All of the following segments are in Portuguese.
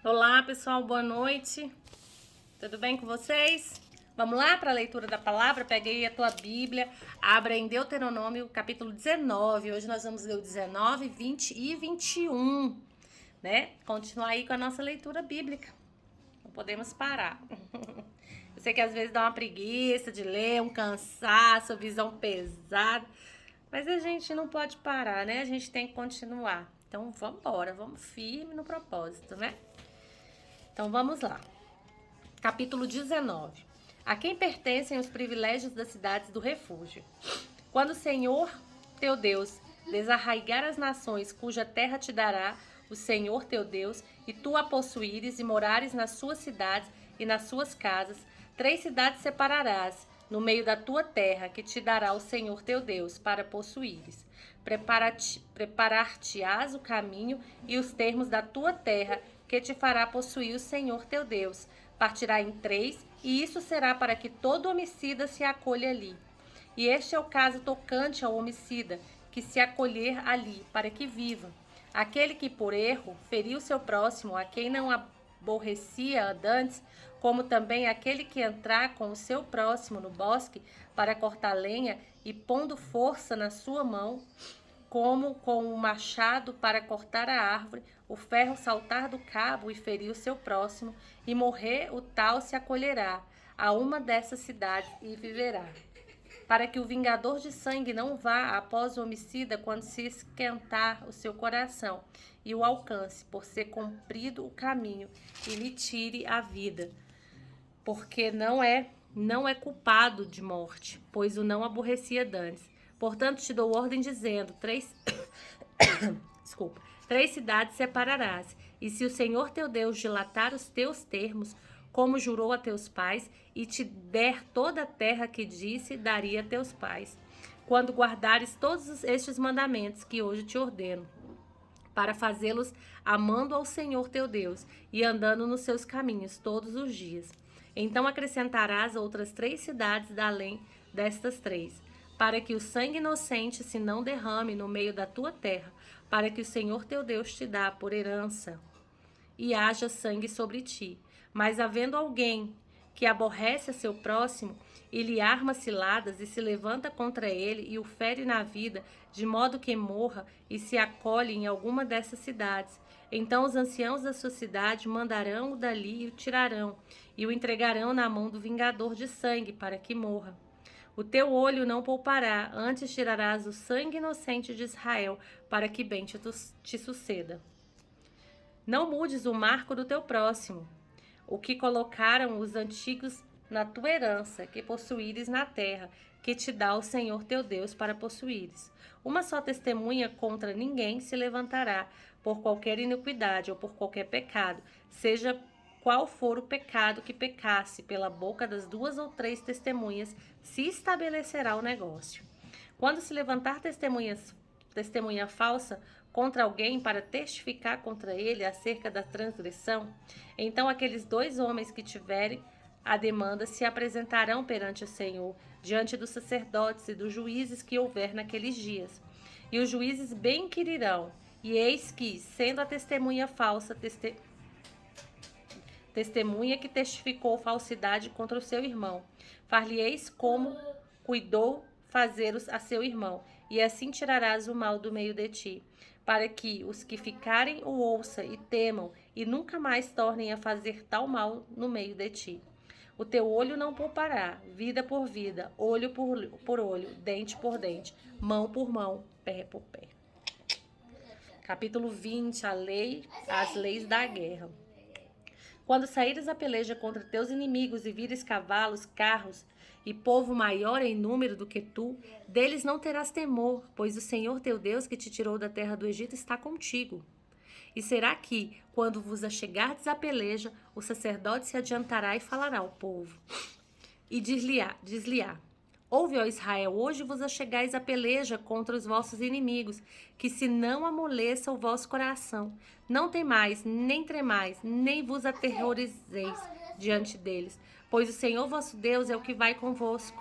Olá, pessoal, boa noite. Tudo bem com vocês? Vamos lá para a leitura da palavra? Peguei a tua Bíblia, abra em Deuteronômio, capítulo 19. Hoje nós vamos ler o 19, 20 e 21, né? Continuar aí com a nossa leitura bíblica. Não podemos parar. Eu sei que às vezes dá uma preguiça de ler, um cansaço, visão pesada, mas a gente não pode parar, né? A gente tem que continuar. Então vamos embora, vamos firme no propósito, né? Então vamos lá. Capítulo 19. A quem pertencem os privilégios das cidades do refúgio? Quando o Senhor, teu Deus, desarraigar as nações cuja terra te dará o Senhor teu Deus, e tu a possuíres e morares nas suas cidades e nas suas casas, 3 cidades separarás no meio da tua terra, que te dará o Senhor teu Deus, para possuíres. Preparar-te-ás o caminho e os termos da tua terra, que te fará possuir o Senhor teu Deus. Partirá em 3, e isso será para que todo homicida se acolha ali. E este é o caso tocante ao homicida, que se acolher ali, para que viva. Aquele que por erro feriu seu próximo, a quem não aborrecia dantes, como também aquele que entrar com o seu próximo no bosque para cortar lenha e pondo força na sua mão, como com o machado para cortar a árvore, o ferro saltar do cabo e ferir o seu próximo, e morrer, o tal se acolherá a uma dessas cidades e viverá. Para que o vingador de sangue não vá após o homicida quando se esquentar o seu coração, e o alcance, por ser cumprido o caminho, e lhe tire a vida. Porque não é culpado de morte, pois o não aborrecia dantes. Portanto, te dou ordem dizendo: 3 cidades separarás, e se o Senhor teu Deus dilatar os teus termos, como jurou a teus pais, e te der toda a terra que disse, daria a teus pais, quando guardares todos estes mandamentos que hoje te ordeno, para fazê-los amando ao Senhor teu Deus e andando nos seus caminhos todos os dias. Então acrescentarás outras 3 cidades além destas 3, para que o sangue inocente se não derrame no meio da tua terra, para que o Senhor teu Deus te dá por herança, e haja sangue sobre ti. Mas havendo alguém que aborrece a seu próximo, e lhe arma ciladas, e se levanta contra ele, e o fere na vida, de modo que morra, e se acolhe em alguma dessas cidades, então os anciãos da sua cidade mandarão-o dali e o tirarão, e o entregarão na mão do vingador de sangue, para que morra. O teu olho não poupará, antes tirarás o sangue inocente de Israel, para que bem te suceda. Não mudes o marco do teu próximo, o que colocaram os antigos na tua herança, que possuíres na terra, que te dá o Senhor teu Deus para possuíres. Uma só testemunha contra ninguém se levantará, por qualquer iniquidade ou por qualquer pecado, seja qual for o pecado que pecasse, pela boca das 2 ou 3 testemunhas se estabelecerá o negócio. Quando se levantar testemunha falsa contra alguém para testificar contra ele acerca da transgressão, então aqueles 2 homens que tiverem a demanda se apresentarão perante o Senhor, diante dos sacerdotes e dos juízes que houver naqueles dias. E os juízes bem inquirirão, e eis que, sendo a testemunha falsa, testemunha que testificou falsidade contra o seu irmão, far-lhe-eis como cuidou fazer-os a seu irmão, e assim tirarás o mal do meio de ti, para que os que ficarem o ouçam e temam, e nunca mais tornem a fazer tal mal no meio de ti. O teu olho não poupará, vida por vida, olho por olho, dente por dente, mão por mão, pé por pé. Capítulo 20, as leis da guerra. Quando saíres a peleja contra teus inimigos e vires cavalos, carros e povo maior em número do que tu, deles não terás temor, pois o Senhor teu Deus que te tirou da terra do Egito está contigo. E será que, quando vos achegardes à peleja, o sacerdote se adiantará e falará ao povo, e diz-lhe-á: Ouve, ó Israel, hoje vos achegais à peleja contra os vossos inimigos, que se não amoleça o vosso coração. Não temais, nem tremais, nem vos aterrorizeis diante deles, pois o Senhor vosso Deus é o que vai convosco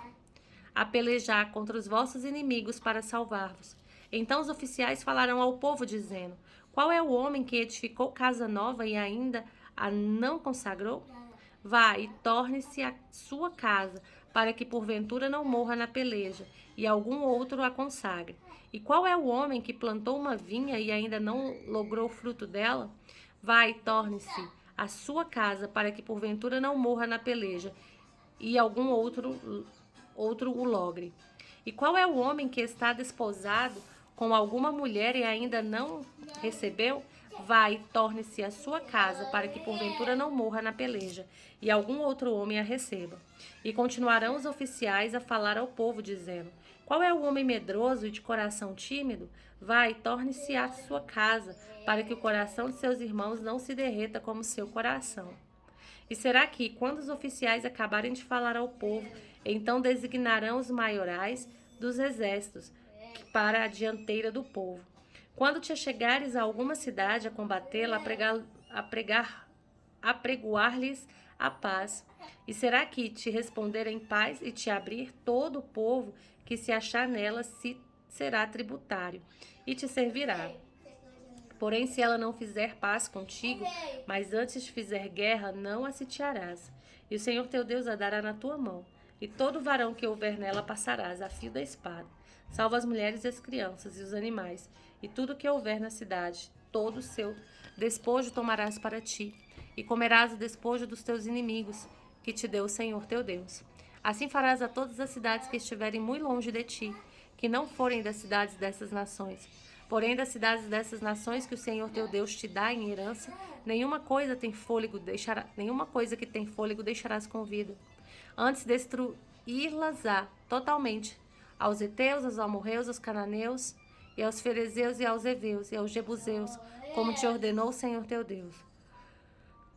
a pelejar contra os vossos inimigos para salvar-vos. Então os oficiais falarão ao povo, dizendo: Qual é o homem que edificou casa nova e ainda a não consagrou? Vá e torne-se a sua casa, para que porventura não morra na peleja, e algum outro a consagre. E qual é o homem que plantou uma vinha e ainda não logrou o fruto dela? Vá e torne-se a sua casa, para que porventura não morra na peleja, e algum outro o logre. E qual é o homem que está desposado com alguma mulher e ainda não recebeu? Vai, torne-se a sua casa, para que porventura não morra na peleja, e algum outro homem a receba. E continuarão os oficiais a falar ao povo, dizendo: qual é o homem medroso e de coração tímido? Vai, torne-se a sua casa, para que o coração de seus irmãos não se derreta como seu coração. E será que, quando os oficiais acabarem de falar ao povo, então designarão os maiorais dos exércitos para a dianteira do povo? Quando te achegares a alguma cidade a combatê-la, apregoar-lhes a paz. E será que te responder em paz e te abrir todo o povo que se achar nela será tributário e te servirá. Porém, se ela não fizer paz contigo, mas antes fizer guerra, não a sitiarás. E o Senhor teu Deus a dará na tua mão, e todo varão que houver nela passarás a fio da espada. Salva as mulheres e as crianças e os animais, e tudo que houver na cidade, todo o seu despojo tomarás para ti, e comerás o despojo dos teus inimigos, que te deu o Senhor teu Deus. Assim farás a todas as cidades que estiverem muito longe de ti, que não forem das cidades dessas nações. Porém, das cidades dessas nações que o Senhor teu Deus te dá em herança, nenhuma coisa que tem fôlego deixarás com vida. Antes destruí-las-á totalmente, aos heteus, aos amorreus, aos cananeus, e aos ferezeus, e aos heveus, e aos jebuseus, como te ordenou o Senhor teu Deus,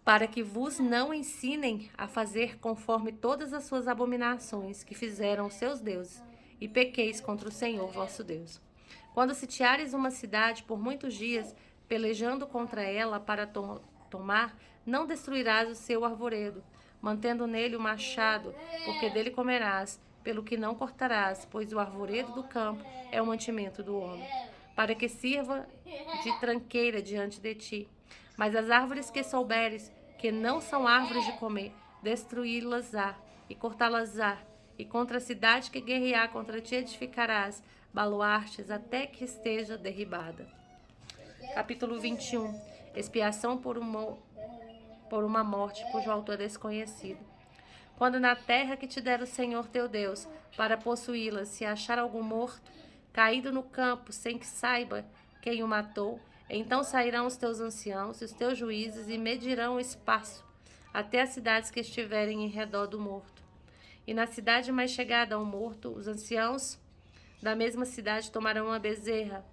para que vos não ensinem a fazer conforme todas as suas abominações que fizeram os seus deuses, e pequeis contra o Senhor vosso Deus. Quando sitiares uma cidade por muitos dias, pelejando contra ela para tomar, não destruirás o seu arvoredo, mantendo nele o machado, porque dele comerás, pelo que não cortarás, pois o arvoredo do campo é o mantimento do homem, para que sirva de tranqueira diante de ti. Mas as árvores que souberes que não são árvores de comer, destruí-las-á e cortá-las-á, e contra a cidade que guerrear contra ti edificarás baluartes até que esteja derribada. Capítulo 21. Expiação por uma morte cujo autor é desconhecido. Quando na terra que te der o Senhor teu Deus para possuí-la se achar algum morto, caído no campo sem que saiba quem o matou, então sairão os teus anciãos e os teus juízes e medirão o espaço até as cidades que estiverem em redor do morto. E na cidade mais chegada ao morto, os anciãos da mesma cidade tomarão uma bezerra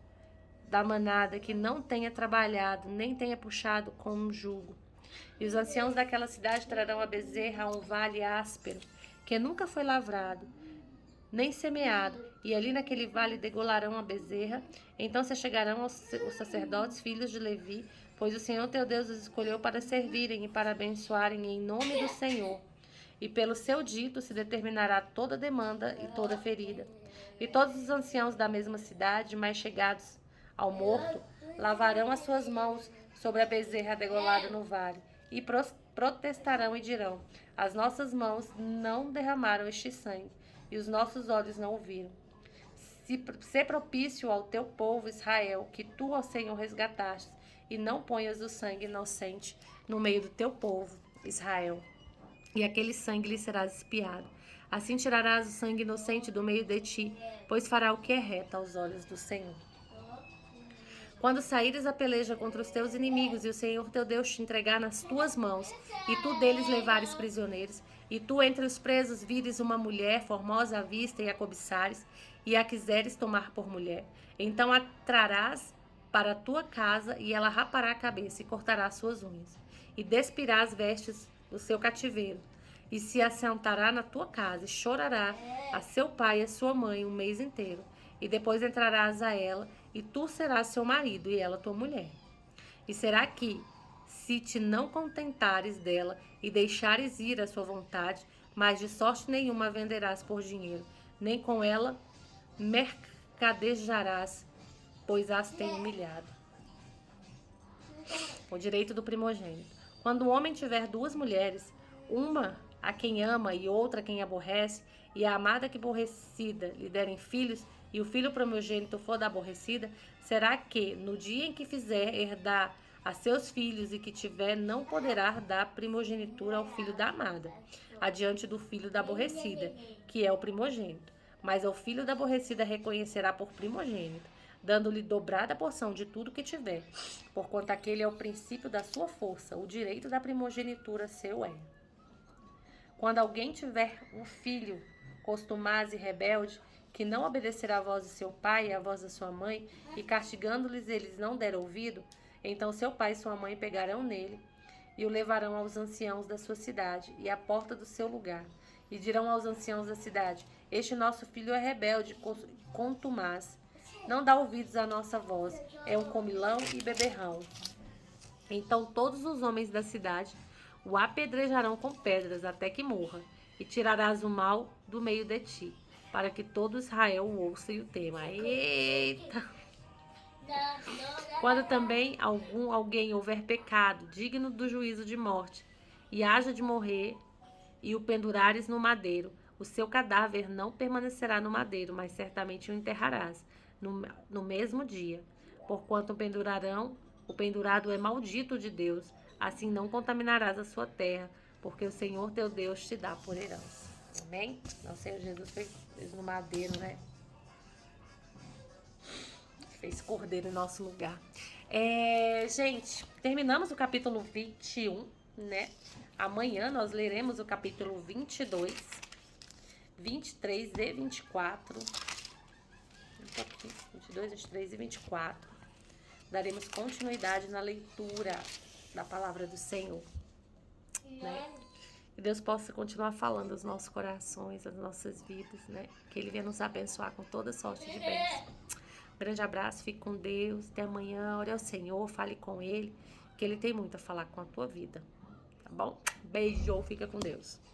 da manada que não tenha trabalhado, nem tenha puxado com um jugo. E os anciãos daquela cidade trarão a bezerra a um vale áspero, que nunca foi lavrado, nem semeado, e ali naquele vale degolarão a bezerra. Então se chegarão os sacerdotes, filhos de Levi, pois o Senhor teu Deus os escolheu para servirem e para abençoarem em nome do Senhor. E pelo seu dito se determinará toda demanda e toda ferida. E todos os anciãos da mesma cidade, mais chegados ao morto, lavarão as suas mãos sobre a bezerra degolada no vale, e protestarão e dirão: as nossas mãos não derramaram este sangue, e os nossos olhos não o viram. Se propício ao teu povo Israel, que tu, ó Senhor, resgataste, e não ponhas o sangue inocente no meio do teu povo Israel, e aquele sangue lhe será expiado. Assim tirarás o sangue inocente do meio de ti, pois fará o que é reto aos olhos do Senhor. Quando saíres a peleja contra os teus inimigos, e o Senhor teu Deus te entregar nas tuas mãos, e tu deles levares prisioneiros, e tu entre os presos vires uma mulher formosa à vista e a cobiçares, e a quiseres tomar por mulher, então a trarás para a tua casa, e ela rapará a cabeça e cortará suas unhas, e despirá as vestes do seu cativeiro, e se assentará na tua casa, e chorará a seu pai e a sua mãe um mês inteiro, e depois entrarás a ela, e tu serás seu marido, e ela tua mulher. E será que, se te não contentares dela, e deixares ir a sua vontade, mas de sorte nenhuma a venderás por dinheiro, nem com ela mercadejarás, pois as tem humilhado. O direito do primogênito. Quando o homem tiver duas mulheres, uma a quem ama e outra a quem aborrece, e a amada que aborrecida lhe derem filhos, e o filho primogênito for da aborrecida, será que, no dia em que fizer herdar a seus filhos e que tiver, não poderá dar primogenitura ao filho da amada, adiante do filho da aborrecida, que é o primogênito. Mas ao filho da aborrecida reconhecerá por primogênito, dando-lhe dobrada porção de tudo que tiver, porquanto aquele é o princípio da sua força, o direito da primogenitura seu é. Quando alguém tiver um filho costumaz e rebelde, que não obedecerá à voz de seu pai e à voz da sua mãe, e castigando-lhes eles não der ouvido, então seu pai e sua mãe pegarão nele e o levarão aos anciãos da sua cidade e à porta do seu lugar, e dirão aos anciãos da cidade: este nosso filho é rebelde, contumaz, não dá ouvidos à nossa voz, é um comilão e beberrão. Então todos os homens da cidade o apedrejarão com pedras até que morra, e tirarás o mal do meio de ti, para que todo Israel o ouça e o tema. Eita! Quando também alguém houver pecado, digno do juízo de morte, e haja de morrer, e o pendurares no madeiro, o seu cadáver não permanecerá no madeiro, mas certamente o enterrarás no mesmo dia. Porquanto o pendurado é maldito de Deus, assim não contaminarás a sua terra, porque o Senhor teu Deus te dá por herança. Amém? Não sei, Jesus fez no madeiro, né? Fez cordeiro em nosso lugar. Gente, terminamos o capítulo 21, né? Amanhã nós leremos o capítulo 22, 23 e 24. 22, 23 e 24. Daremos continuidade na leitura da palavra do Senhor, né? Que Deus possa continuar falando aos nossos corações, às nossas vidas, né? Que Ele venha nos abençoar com toda sorte de bênção. Um grande abraço, fique com Deus. Até amanhã, ore ao Senhor, fale com Ele, que Ele tem muito a falar com a tua vida. Tá bom? Beijo, fica com Deus.